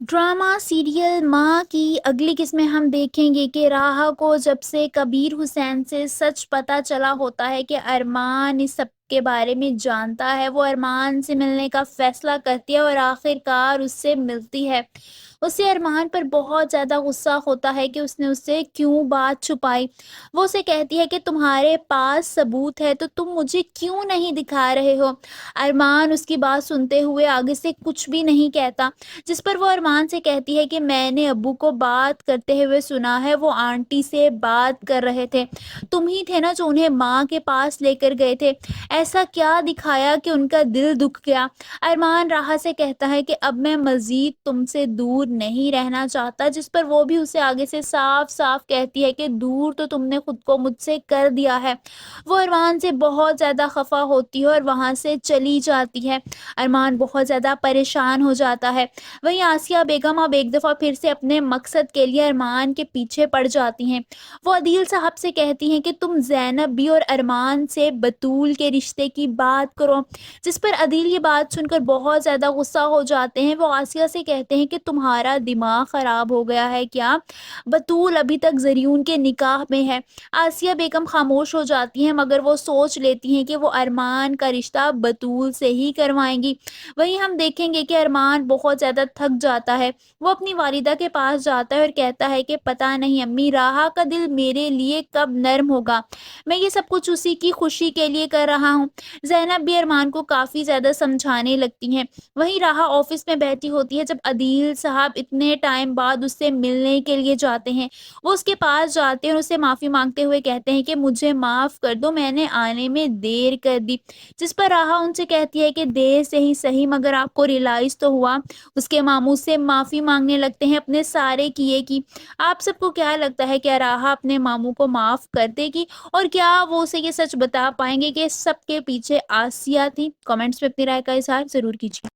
Drama serial माँ की अगली किस्में हम देखेंगे कि राहा को जब से कबीर हुसैन से सच पता चला होता है कि अरमान इस सब के बारे में जानता है, वो अरमान से मिलने का फैसला करती है और आखिरकार उससे मिलती है। उसे अरमान पर बहुत ज़्यादा गुस्सा होता है कि उसने उससे क्यों बात छुपाई। वो उसे कहती है कि तुम्हारे पास सबूत है तो तुम मुझे क्यों नहीं दिखा रहे हो। अरमान उसकी बात सुनते हुए आगे से कुछ भी नहीं कहता, जिस पर वो अरमान से कहती है कि मैंने अब्बू को बात करते हुए सुना है, वो आंटी से बात कर रहे थे। तुम ही थे ना जो उन्हें माँ के पास लेकर गए थे। ऐसा क्या दिखाया कि उनका दिल दुख गया। अरमान राहा से कहता है कि अब मैं मजीद तुमसे दूर नहीं रहना चाहता, जिस पर वो भी उसे आगे से साफ साफ कहती है कि दूर तो तुमने खुद को मुझसे कर दिया है। वो अरमान से बहुत ज़्यादा खफा होती है और वहाँ से चली जाती है। अरमान बहुत ज़्यादा परेशान हो जाता है। वहीं आसिया बेगम अब एक दफ़ा फिर से अपने मकसद के लिए अरमान के पीछे पड़ जाती हैं। वो अदील साहब से कहती हैं कि तुम ज़ैनब भी और अरमान से बतूल के रिश्ते की बात करो, जिस पर अदील ये बात सुनकर बहुत ज़्यादा गुस्सा हो जाते हैं। वो आसिया से कहते हैं कि तुम्हारा दिमाग ख़राब हो गया है क्या? बतूल अभी तक ज़रियून के निकाह में है। आसिया बेगम खामोश हो जाती हैं, मगर वो सोच लेती हैं कि वो अरमान का रिश्ता बतूल से ही करवाएंगी। वहीं हम देखेंगे कि अरमान बहुत ज़्यादा थक जाता है। वो अपनी वालिदा के पास जाता है और कहता है कि पता नहीं अम्मी, राहा का दिल मेरे लिए कब नर्म होगा। मैं ये सब कुछ उसी की खुशी के लिए कर रहा हूँ। ज़ैनब भी अरमान को काफ़ी ज़्यादा समझाने लगती हैं। वहीं राहा ऑफिस में बैठी होती है जब अदील साहब इतने टाइम बाद उससे मिलने के लिए जाते हैं। वो उसके पास जाते हैं और उससे माफ़ी मांगते हुए कहते हैं कि मुझे माफ़ कर दो, मैंने आने में देर कर दी। जिस पर राहा उनसे कहती है कि देर से ही सही, मगर आपको रियलाइज़ तो हुआ। उसके मामू से माफ़ी मांगने लगते हैं अपने सारे किए की। आप सबको क्या लगता है, क्या राहा अपने मामू को माफ़ कर देगी? और क्या वो उसे ये सच बता पाएंगे कि सबके पीछे आसिया थी? कमेंट्स में अपनी राय का इजहार ज़रूर कीजिए।